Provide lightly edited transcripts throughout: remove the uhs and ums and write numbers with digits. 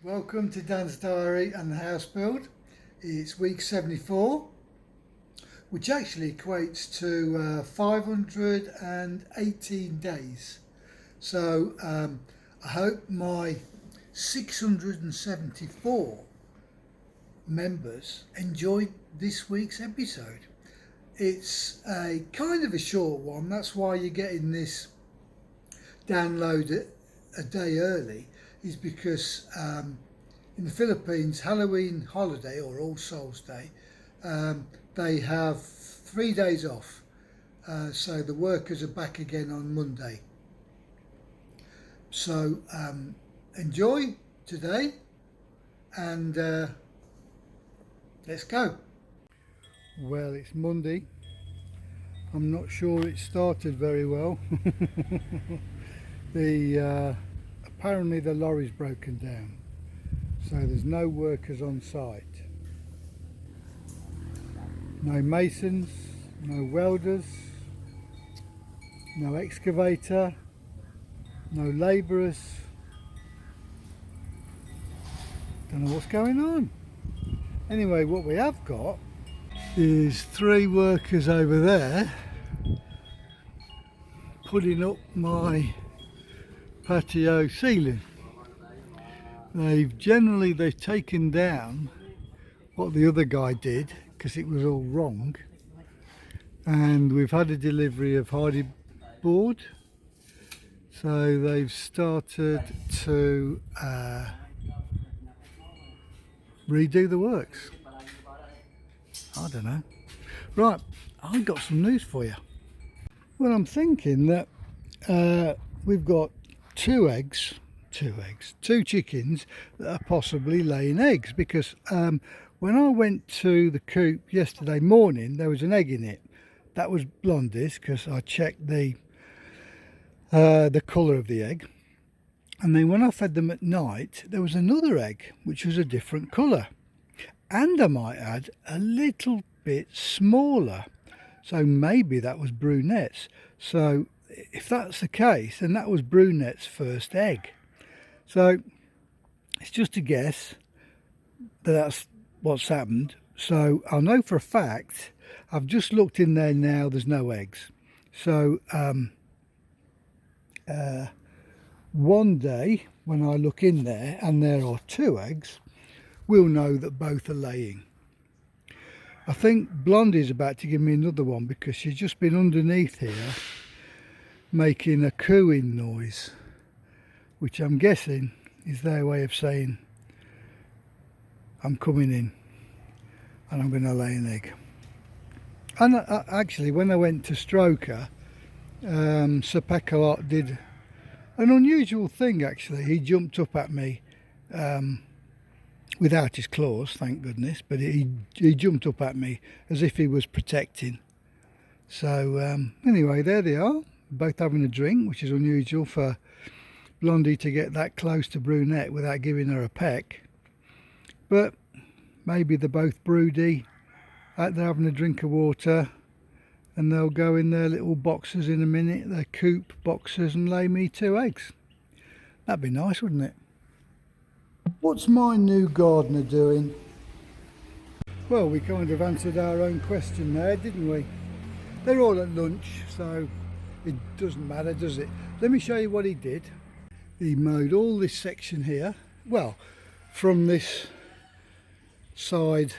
Welcome to Dan's Diary and the House Build. It's week 74, which actually equates to 518 days. So I hope my 674 members enjoyed this week's episode. It's a kind of a short one, that's why you're getting this download a day early, is because in the Philippines, Halloween holiday or All Souls Day, they have 3 days off. So the workers are back again on Monday. So enjoy today and let's go. Well, it's Monday. I'm not sure it started very well. Apparently the lorry's broken down, so there's no workers on site. No masons, no welders, no excavator, no labourers. Don't know what's going on. Anyway, what we have got is 3 workers over there putting up my patio ceiling. They've taken down what the other guy did because it was all wrong, and we've had a delivery of hardy board, so they've started to redo the works. I don't know. Right, I've got some news for you. Well, I'm thinking that we've got two chickens that are possibly laying eggs, because when I went to the coop yesterday morning, there was an egg in it. That was Blondie's, because I checked the colour of the egg. And then when I fed them at night, there was another egg which was a different colour, and I might add a little bit smaller, so maybe that was Brunette's. So if that's the case, then that was Brunette's first egg. So it's just a guess that that's what's happened. So I know for a fact, I've just looked in there now, there's no eggs. So one day when I look in there and there are 2 eggs, we'll know that both are laying. I think Blondie's about to give me another one because she's just been underneath here making a cooing noise, which I'm guessing is their way of saying I'm coming in and I'm going to lay an egg. And actually, when I went to stroke her, Sir Pekalot did an unusual thing. Actually, he jumped up at me without his claws, thank goodness, but he jumped up at me as if he was protecting. So anyway, there they are, both having a drink, which is unusual for Blondie to get that close to Brunette without giving her a peck. But maybe they're both broody, out there having a drink of water, and they'll go in their little boxes in a minute, their coop boxes, and lay me 2 eggs. That'd be nice, wouldn't it? What's my new gardener doing? Well, we kind of answered our own question there, didn't we? They're all at lunch, so it doesn't matter, does it? Let me show you what he did. He mowed all this section here. Well, from this side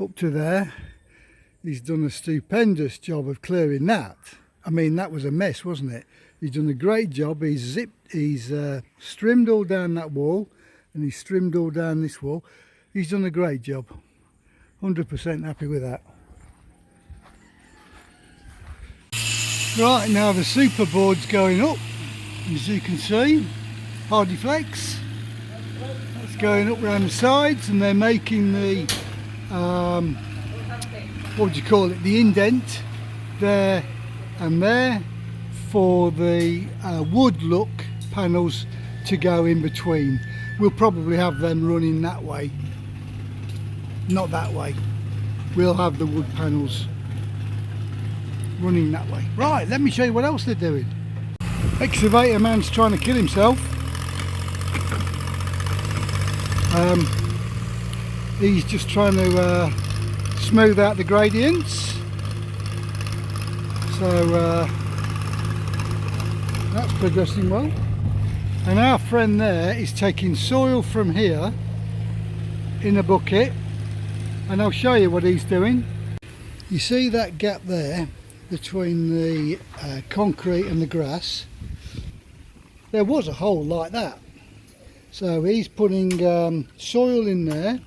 up to there. He's done a stupendous job of clearing that. I mean, that was a mess, wasn't it? He's done a great job. He's strimmed all down that wall, and he's trimmed all down this wall. He's done a great job. 100% happy with that. Right, now the super board's going up, as you can see. Hardy Flex. That's going up around the sides, and they're making the what would you call it, the indent there and there for the wood look panels to go in between. We'll probably have them running that way, not that way. We'll have the wood panels running that way. Right, let me show you what else they're doing. Excavator man's trying to kill himself. He's just trying to smooth out the gradients, so that's progressing well. And our friend there is taking soil from here in a bucket, and I'll show you what he's doing. You see that gap there between the concrete and the grass? There was a hole like that, so he's putting soil in there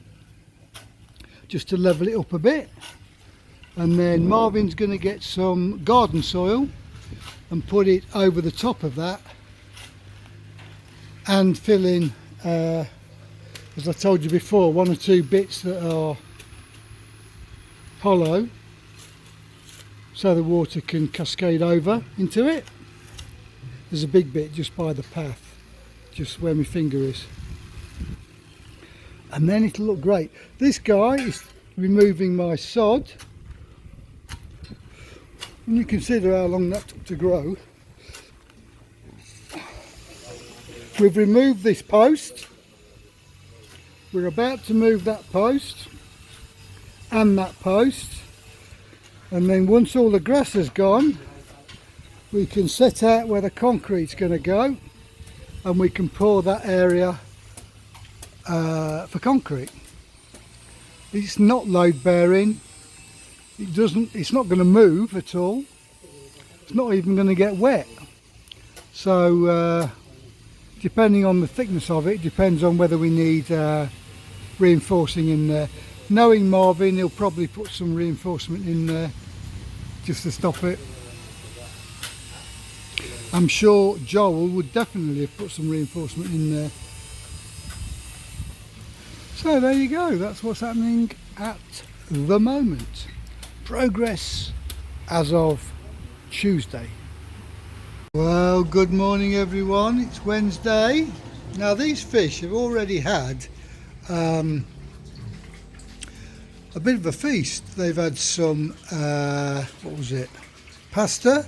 just to level it up a bit, and then Marvin's going to get some garden soil and put it over the top of that and fill in, as I told you before, 1 or 2 bits that are hollow so the water can cascade over into it. There's a big bit just by the path, just where my finger is, and then it'll look great. This guy is removing my sod, and you consider how long that took to grow. We've removed this post. We're about to move that post and that post, and then once all the grass has gone, we can set out where the concrete's going to go, and we can pour that area for concrete. It's not load bearing. It's not going to move at all. It's not even going to get wet. So depending on the thickness of it, depends on whether we need reinforcing in there. Knowing Marvin, he'll probably put some reinforcement in there just to stop it. I'm sure Joel would definitely have put some reinforcement in there. So there you go, that's what's happening at the moment. Progress as of Tuesday. Well, good morning everyone, it's Wednesday. Now these fish have already had a bit of a feast. They've had some, what was it, pasta,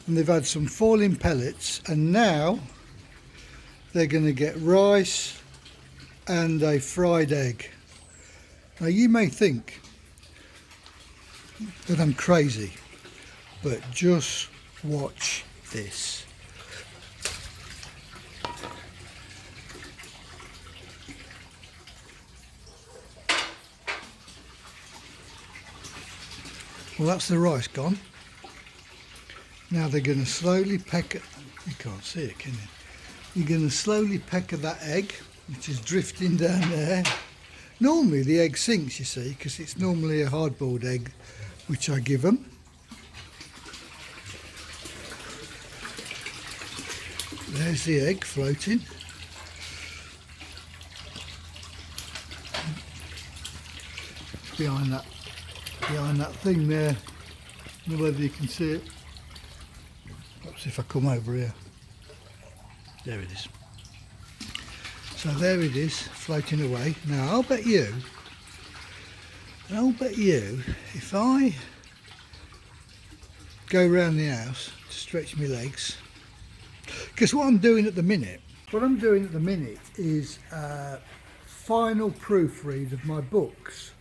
and they've had some falling pellets, and now they're going to get rice and a fried egg. Now you may think that I'm crazy, but just watch this. Well, that's the rice gone. Now they're going to slowly peck at, you can't see it, can you? You're going to slowly peck at that egg, which is drifting down there. Normally the egg sinks, you see, because it's normally a hard-boiled egg, which I give them. There's the egg floating. It's behind that thing there. I don't know whether you can see it. Perhaps if I come over here. There it is. So there it is, floating away. Now I'll bet you, if I go around the house to stretch my legs, because what I'm doing at the minute is final proofread of my books.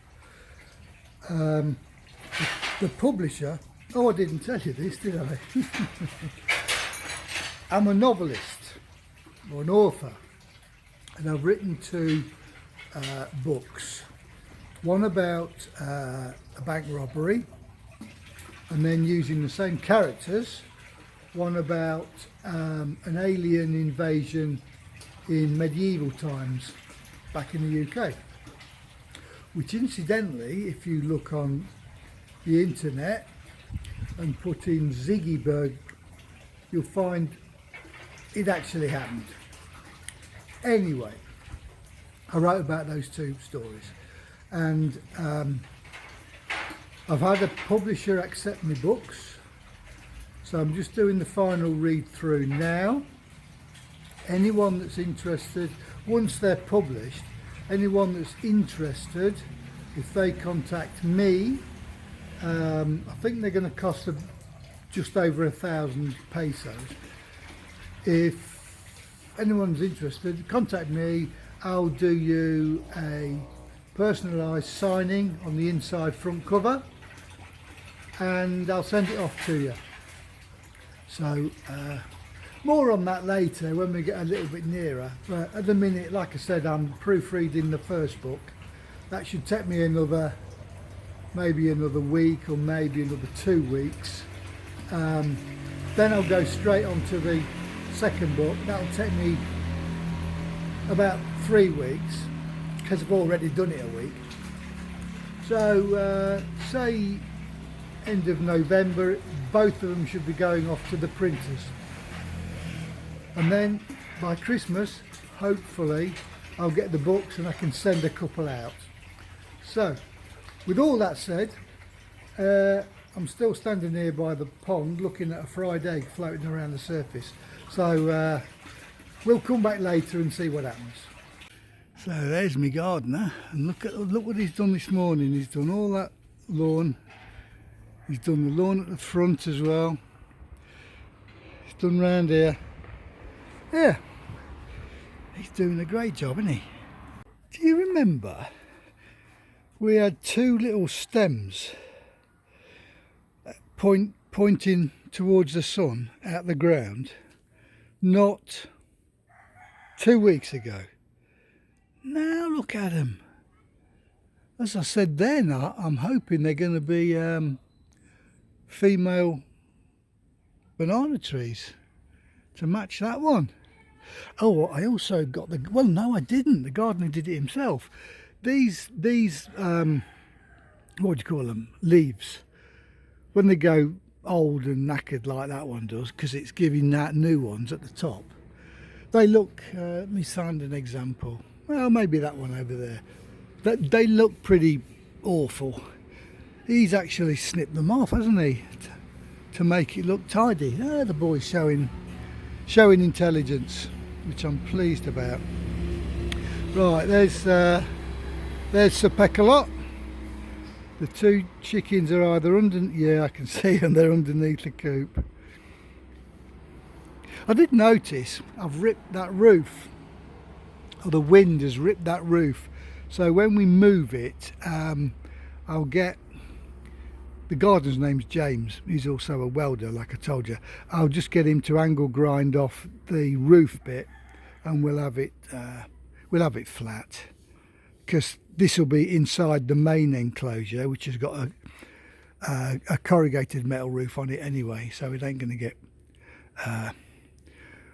The publisher, oh, I didn't tell you this, did I? I'm a novelist or an author, and I've written 2 books. One about a bank robbery, and then using the same characters, one about an alien invasion in medieval times back in the UK, which incidentally, if you look on the internet and put in Ziggyberg, you'll find it actually happened. Anyway, I wrote about those 2 stories, and I've had a publisher accept my books, so I'm just doing the final read through now. Anyone that's interested, once they're published, anyone that's interested, if they contact me, I think they're going to cost just over 1,000 pesos. If anyone's interested, contact me I'll do you a personalised signing on the inside front cover, and I'll send it off to you. So more on that later when we get a little bit nearer, but at the minute, like I said, I'm proofreading the first book. That should take me maybe another week or maybe another 2 weeks. Then I'll go straight on to the second book. That'll take me about 3 weeks because I've already done it a week. So say end of November, both of them should be going off to the printers. And then by Christmas, hopefully, I'll get the books and I can send a couple out. So, with all that said, I'm still standing here by the pond looking at a fried egg floating around the surface. So, we'll come back later and see what happens. So there's my gardener, and look what he's done this morning. He's done all that lawn. He's done the lawn at the front as well. He's done round here. Yeah, he's doing a great job, isn't he? Do you remember we had 2 little stems pointing towards the sun out the ground not 2 weeks ago? Now look at them. As I said then, I'm hoping they're going to be female banana trees to match that one. Oh, I also got the, well no I didn't, the gardener did it himself. These what do you call them, leaves, when they go old and knackered like that one does, because it's giving out new ones at the top, they look, let me find an example, well maybe that one over there, they look pretty awful. He's actually snipped them off, hasn't he, to make it look tidy. The boy's showing intelligence, which I'm pleased about. Right, there's Sir Peck-a-Lot. The 2 chickens are either yeah, I can see them, they're underneath the coop. I did notice I've ripped that roof, or the wind has ripped that roof, so when we move it, I'll get, the gardener's name's James, he's also a welder like I told you. I'll just get him to angle grind off the roof bit and we'll have it flat, because this will be inside the main enclosure, which has got a corrugated metal roof on it anyway, so it ain't going to get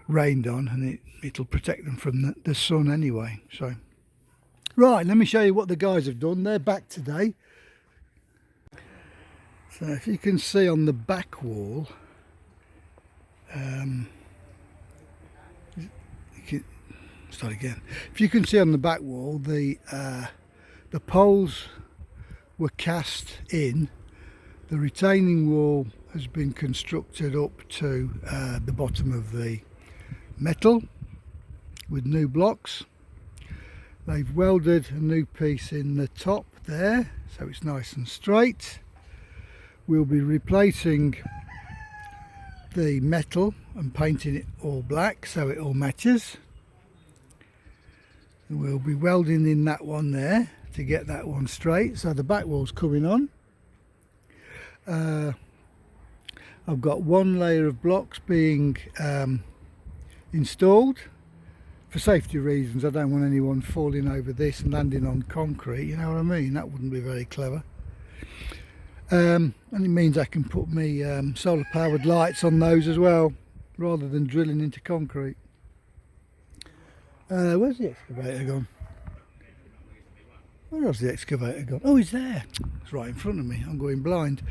rained on, and it'll protect them from the sun anyway. So right, let me show you what the guys have done. They're back today. So if you can see on the back wall, start again. If you can see on the back wall, the poles were cast in. The retaining wall has been constructed up to the bottom of the metal with new blocks. They've welded a new piece in the top there, so it's nice and straight. We'll be replacing the metal and painting it all black so it all matches. And we'll be welding in that one there to get that one straight, so the back wall's coming on. I've got 1 layer of blocks being installed. For safety reasons, I don't want anyone falling over this and landing on concrete, you know what I mean? That wouldn't be very clever. And it means I can put me solar powered lights on those as well, rather than drilling into concrete. Where's the excavator gone? Where has the excavator gone? Oh, he's there. It's right in front of me. I'm going blind.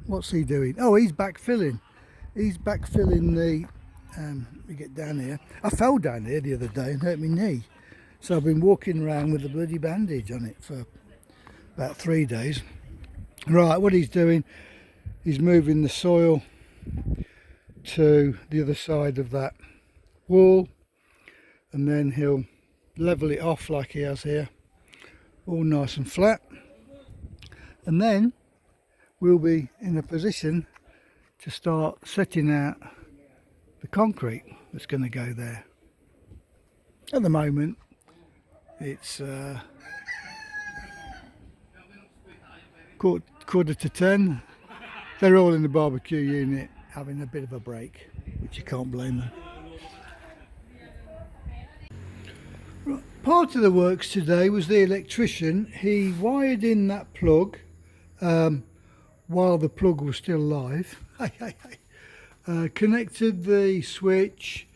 What's he doing? Oh, he's backfilling. He's backfilling the... let me get down here. I fell down here the other day and hurt my knee. So I've been walking around with a bloody bandage on it for about 3 days. Right, what he's doing, he's moving the soil to the other side of that wall, and then he'll level it off like he has here, all nice and flat, and then we'll be in a position to start setting out the concrete that's going to go there. At the moment It's quarter to 10. They're all in the barbecue unit having a bit of a break, which you can't blame them. Part of the works today was the electrician. He wired in that plug while the plug was still live. Connected the switch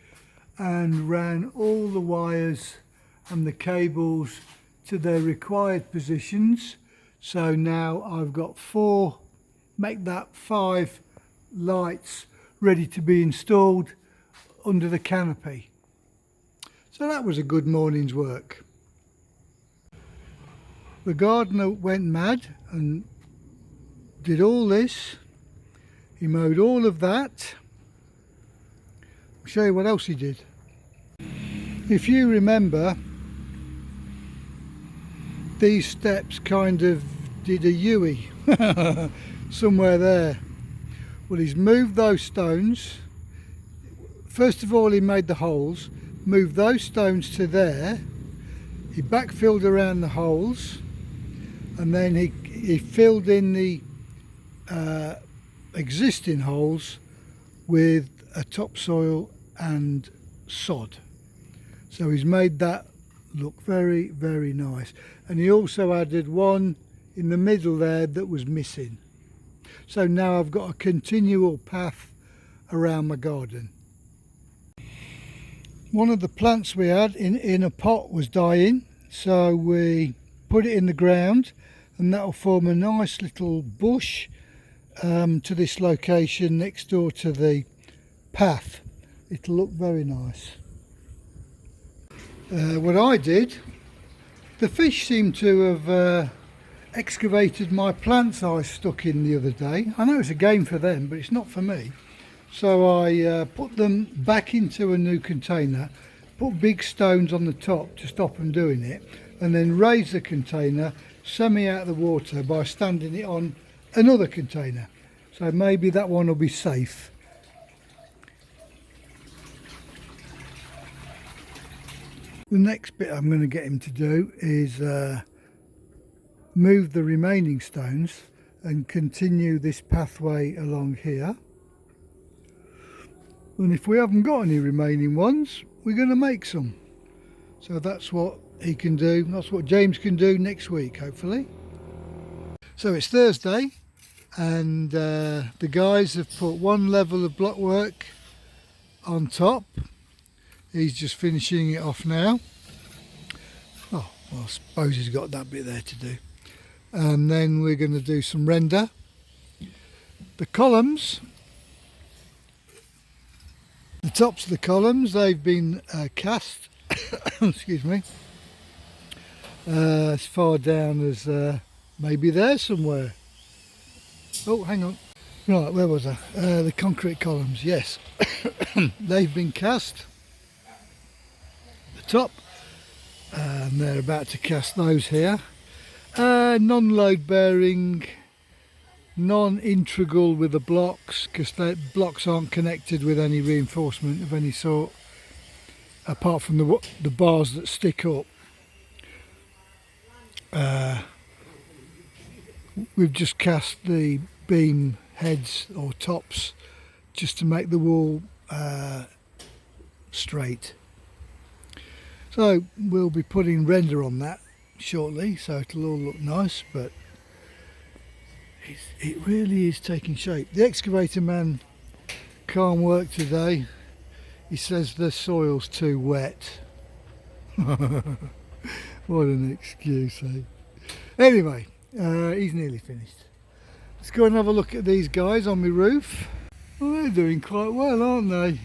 and ran all the wires and the cables to their required positions. So now I've got 4, make that 5 lights ready to be installed under the canopy. So that was a good morning's work. The gardener went mad and did all this. He mowed all of that. I'll show you what else he did. If you remember, these steps kind of did a U-ey somewhere there. Well, he's moved those stones. First of all, he made the holes, moved those stones to there. He backfilled around the holes, and then he filled in the existing holes with a topsoil and sod. So he's made that look very, very nice. And he also added one in the middle there that was missing. So now I've got a continual path around my garden. One of the plants we had in a pot was dying, so we put it in the ground, and that will form a nice little bush to this location next door to the path. It'll look very nice. What I did, the fish seem to have excavated my plants I stuck in the other day. I know it's a game for them, but it's not for me. So I put them back into a new container, put big stones on the top to stop them doing it, and then raise the container semi out of the water by standing it on another container. So maybe that one will be safe. The next bit I'm going to get him to do is move the remaining stones and continue this pathway along here. And if we haven't got any remaining ones, we're going to make some. So that's what he can do, that's what James can do next week, hopefully. So it's Thursday, and the guys have put one level of blockwork on top. He's just finishing it off now. Oh, well, I suppose he's got that bit there to do. And then we're going to do some render. The columns, the tops of the columns, they've been cast, excuse me, as far down as maybe there somewhere. Oh, hang on. Right, where was I? The concrete columns, yes. They've been cast. The top, and they're about to cast those here. Non-load bearing, non-integral with the blocks, because the blocks aren't connected with any reinforcement of any sort, apart from the bars that stick up. We've just cast the beam heads or tops just to make the wall straight. So we'll be putting render on that shortly, so it'll all look nice, but it really is taking shape. The excavator man can't work today. He says the soil's too wet. What an excuse, eh? Anyway, he's nearly finished. Let's go and have a look at these guys on my roof. Well, they're doing quite well, aren't they?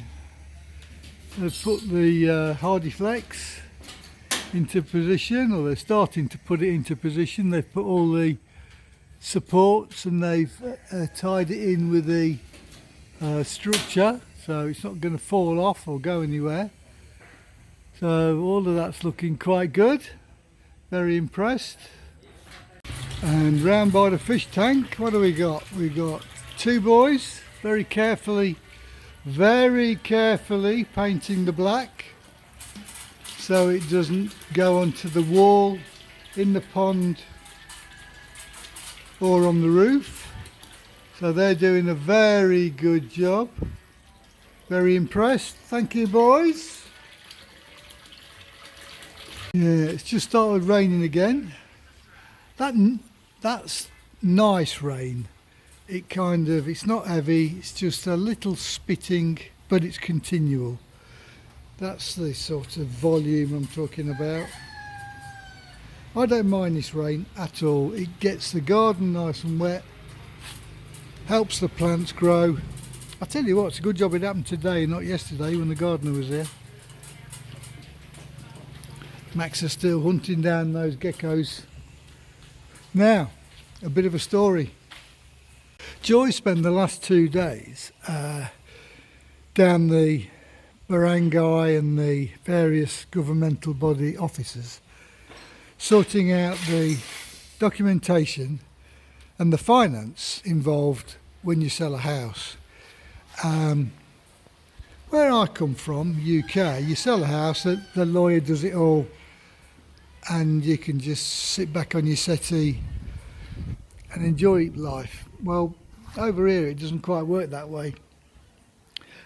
They've put the Hardy Flex into position, or they're starting to put it into position. They've put all the supports and they've tied it in with the structure, so it's not going to fall off or go anywhere. So all of that's looking quite good. Very impressed. And round by the fish tank, what do we got? We've got two boys very carefully painting the black. so it doesn't go onto the wall in the pond or on the roof. So they're doing a very good job. Very impressed. Thank you, boys. Yeah, it's just started raining again. That's nice rain. It's not heavy, it's just a little spitting, but it's continual. That's the sort of volume I'm talking about. I don't mind this rain at all. It gets the garden nice and wet, helps the plants grow. I tell you what, it's a good job it happened today, not yesterday when the gardener was here. Max is still hunting down those geckos. Now, a bit of a story. Joy spent the last 2 days down the barangay and the various governmental body offices, sorting out the documentation and the finance involved when you sell a house. Where I come from, UK, you sell a house, the lawyer does it all, and you can just sit back on your settee and enjoy life. Well, over here it doesn't quite work that way.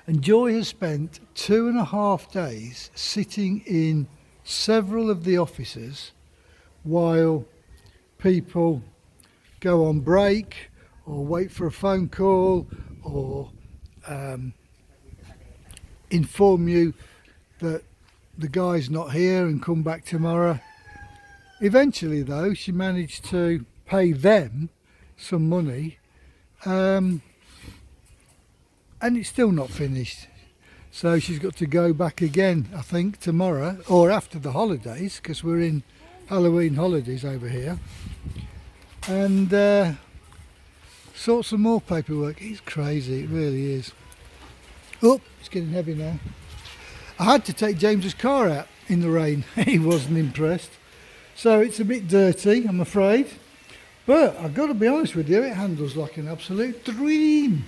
And Joy has spent 2.5 days sitting in several of the offices while people go on break or wait for a phone call or inform you that the guy's not here and come back tomorrow. Eventually though, she managed to pay them some money, and it's still not finished. So she's got to go back again, I think, tomorrow or after the holidays, because we're in Halloween holidays over here, and sort some more paperwork. It's crazy, it really is. Oh, it's getting heavy now. I had to take James's car out in the rain. He wasn't impressed. So it's a bit dirty, I'm afraid. But I've got to be honest with you, it handles like an absolute dream.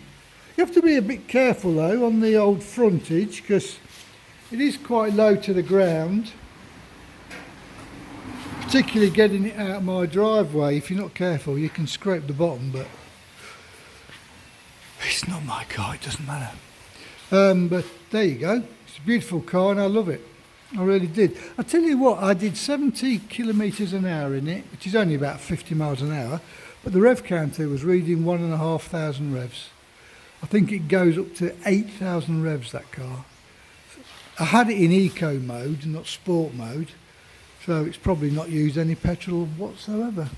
You have to be a bit careful though on the old frontage, because it is quite low to the ground. Particularly getting it out of my driveway. If you're not careful, you can scrape the bottom, but it's not my car, it doesn't matter. But there you go. It's a beautiful car and I love it. I really did. I tell you what, I did 70 kilometres an hour in it, which is only about 50 miles an hour, but the rev counter was reading 1,500 revs. I think it goes up to 8,000 revs, that car. I had it in eco mode, not sport mode, so it's probably not used any petrol whatsoever.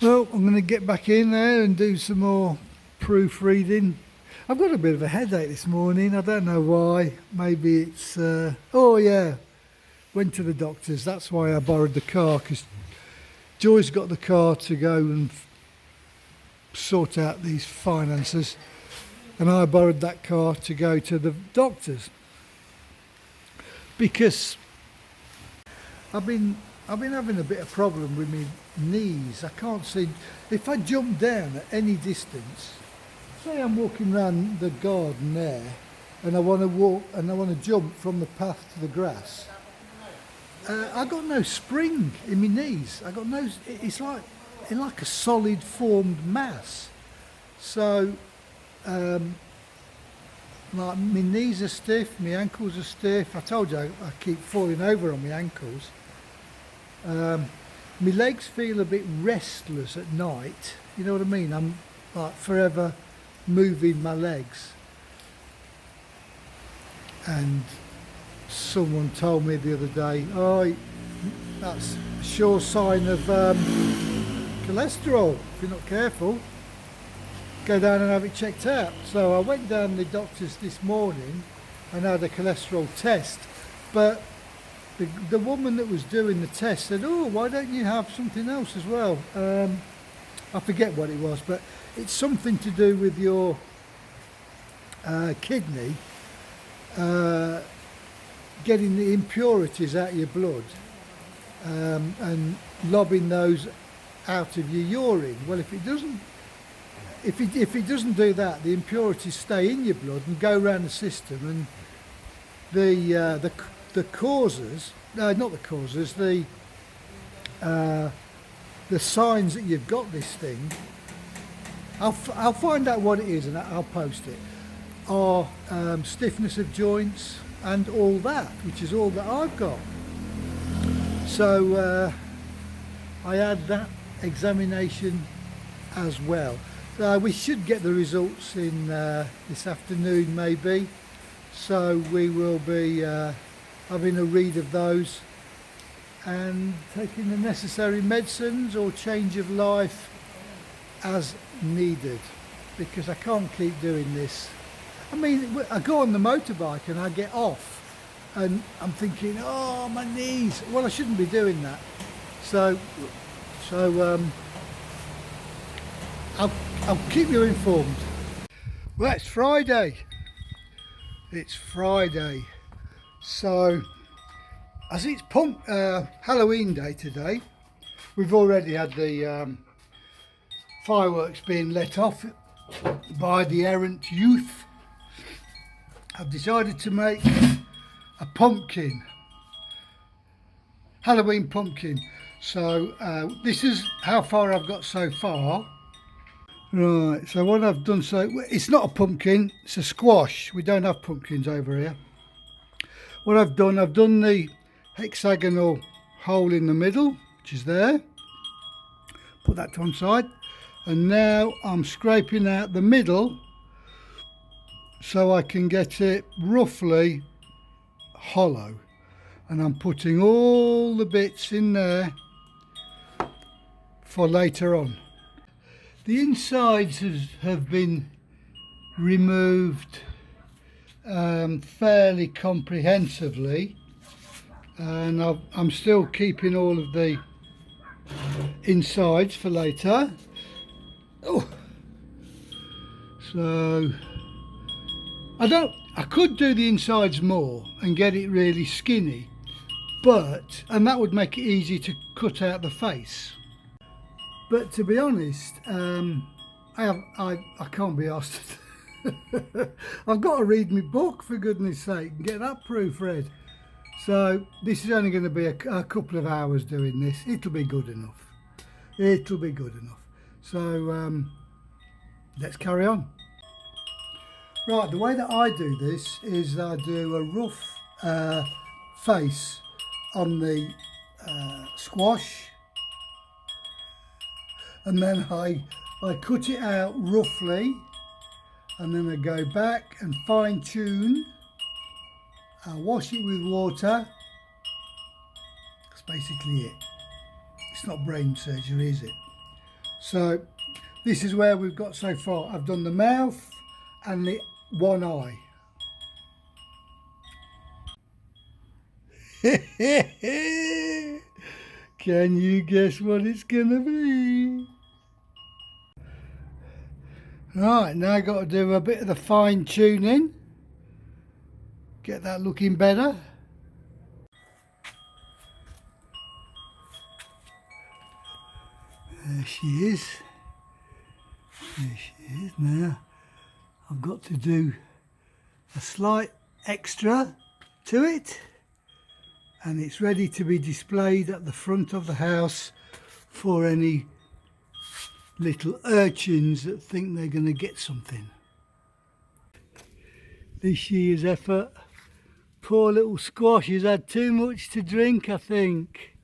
Well, I'm going to get back in there and do some more proofreading. I've got a bit of a headache this morning, I don't know why. Maybe it's, oh yeah, went to the doctor's, that's why I borrowed the car, because Joy's got the car to go and sort out these finances, and I borrowed that car to go to the doctor's, because I've been having a bit of problem with my knees. I can't see, if I jump down at any distance, say I'm walking around the garden there and I want to jump from the path to the grass, I got no spring in my knees. I got no, it's like a solid formed mass. So like my knees are stiff, my ankles are stiff. I told you I keep falling over on my ankles. My legs feel a bit restless at night. You know what I mean? I'm like forever moving my legs. And someone told me the other day, oh, that's a sure sign of cholesterol. If you're not careful, go down and have it checked out. So I went down to the doctor's this morning and had a cholesterol test, but the woman that was doing the test said, oh, why don't you have something else as well? I forget what it was, but it's something to do with your kidney, getting the impurities out of your blood, and lobbing those out of your urine. Well, if it doesn't do that, the impurities stay in your blood and go around the system, and the causes, no, not the causes, the signs that you've got this thing, I'll find out what it is and I'll post it, are stiffness of joints and all that, which is all that I've got. So I had that examination as well. We should get the results in this afternoon maybe, so we will be having a read of those and taking the necessary medicines or change of life as needed, because I can't keep doing this. I mean, I go on the motorbike and I get off and I'm thinking, oh, my knees. Well, I shouldn't be doing that. So I'll keep you informed. Well, it's Friday. It's Friday. So, as it's Halloween day today, we've already had the fireworks being let off by the errant youth. I've decided to make a pumpkin, Halloween pumpkin. So this is how far I've got so far. Right, so what I've done, so it's not a pumpkin, it's a squash. We don't have pumpkins over here. What I've done the hexagonal hole in the middle, which is there. Put that to one side. And now I'm scraping out the middle so I can get it roughly hollow. And I'm putting all the bits in there for later on. The insides have been removed fairly comprehensively, and I'm still keeping all of the insides for later. Oh. So I could do the insides more and get it really skinny, and that would make it easy to cut out the face. But to be honest, I can't be asked. I've got to read my book, for goodness sake, and get that proofread. So this is only going to be a couple of hours doing this. It'll be good enough. It'll be good enough. So let's carry on. Right, the way that I do this is I do a rough face on the squash, and then I cut it out roughly, and then I go back and fine tune. I wash it with water. That's basically it. It's not brain surgery, is it? So this is where we've got so far. I've done the mouth and the one eye. Can you guess what it's gonna be? Right, now I've got to do a bit of the fine tuning, get that looking better. There she is. There she is. Now I've got to do a slight extra to it, and it's ready to be displayed at the front of the house for any little urchins that think they're going to get something. This year's effort. Poor little squash has had too much to drink, I think.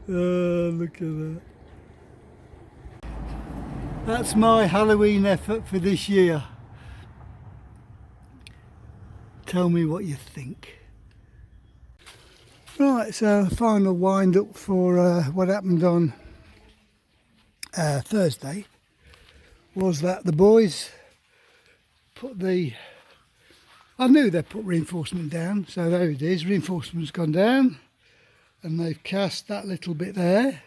Oh, look at that. That's my Halloween effort for this year. Tell me what you think. Right, so final wind up for what happened on Thursday was that the boys put I knew they'd put reinforcement down, so there it is, reinforcement's gone down, and they've cast that little bit there.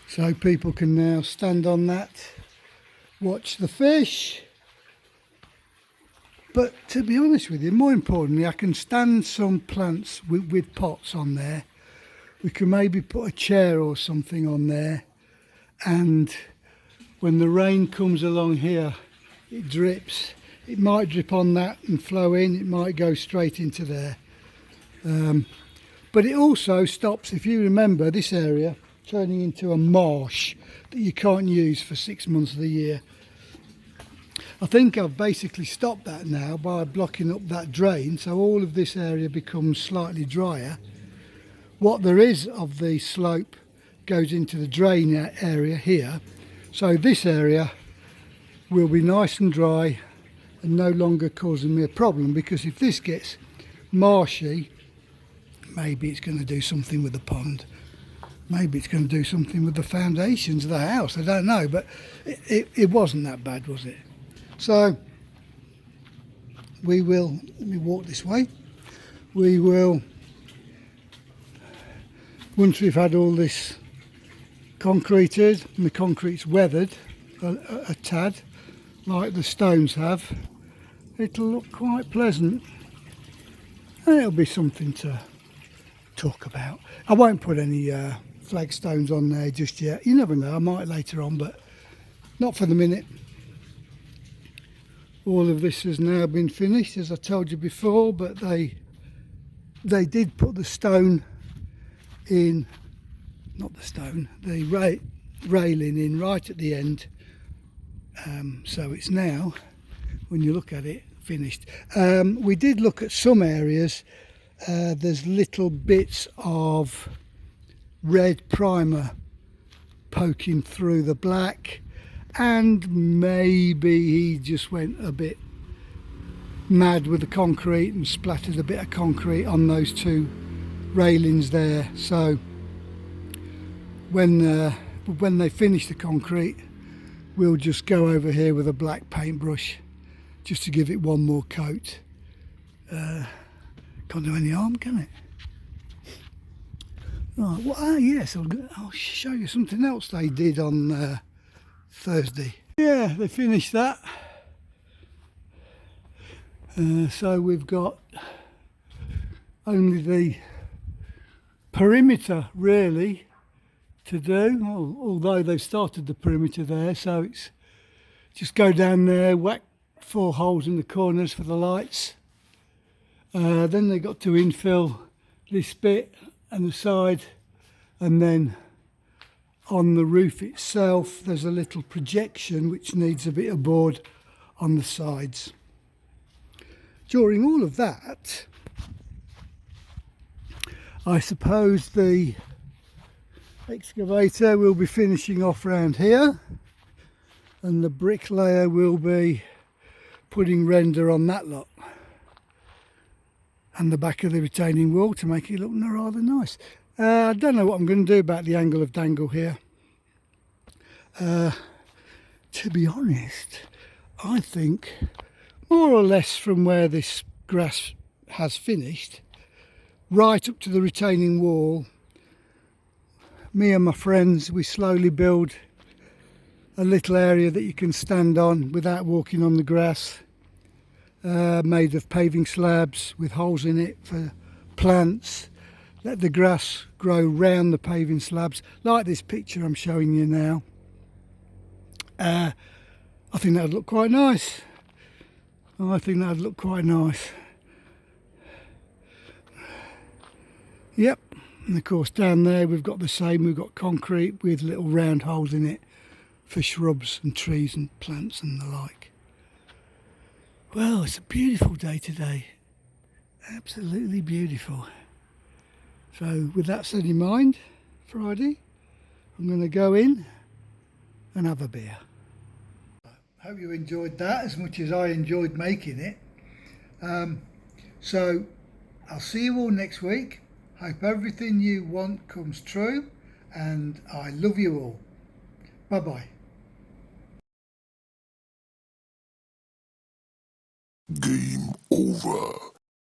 So people can now stand on that, watch the fish. But to be honest with you, more importantly, I can stand some plants with pots on there. We can maybe put a chair or something on there and when the rain comes along here it drips. It might drip on that and flow in, it might go straight into there. But it also stops, if you remember, this area turning into a marsh that you can't use for 6 months of the year. I think I've basically stopped that now by blocking up that drain, so all of this area becomes slightly drier. What there is of the slope goes into the drain area here, so this area will be nice and dry and no longer causing me a problem, because if this gets marshy, maybe it's going to do something with the pond, maybe it's going to do something with the foundations of the house, I don't know, but it wasn't that bad, was it? So we will, let me walk this way, we will, once we've had all this concreted and the concrete's weathered a tad like the stones have, it'll look quite pleasant and it'll be something to talk about. I won't put any flagstones on there just yet, you never know, I might later on, but not for the minute. All of this has now been finished, as I told you before, but they did put the stone in, not the stone, the railing in right at the end, so it's now, when you look at it, finished. We did look at some areas, there's little bits of red primer poking through the black, and maybe he just went a bit mad with the concrete and splattered a bit of concrete on those two railings there. So when they finish the concrete, we'll just go over here with a black paintbrush just to give it one more coat. Can't do any harm, can it? Right, well, yes, I'll show you something else they did on Thursday. Yeah, they finished that. So we've got only the perimeter really to do, although they've started the perimeter there, so it's just go down there, whack 4 holes in the corners for the lights. Then they got to infill this bit and the side, and then on the roof itself there's a little projection which needs a bit of board on the sides. During all of that, I suppose the excavator will be finishing off round here, and the bricklayer will be putting render on that lot and the back of the retaining wall to make it look rather nice. I don't know what I'm going to do about the angle of dangle here. To be honest, I think more or less from where this grass has finished, right up to the retaining wall, me and my friends, we slowly build a little area that you can stand on without walking on the grass, made of paving slabs with holes in it for plants. Let the grass grow round the paving slabs, like this picture I'm showing you now. I think that would look quite nice. I think that would look quite nice. Yep, and of course down there we've got the same, we've got concrete with little round holes in it for shrubs and trees and plants and the like. Well, it's a beautiful day today, absolutely beautiful. So with that said in mind, Friday, I'm going to go in and have a beer. Hope you enjoyed that as much as I enjoyed making it. So I'll see you all next week. Hope everything you want comes true, and I love you all. Bye bye. Game over.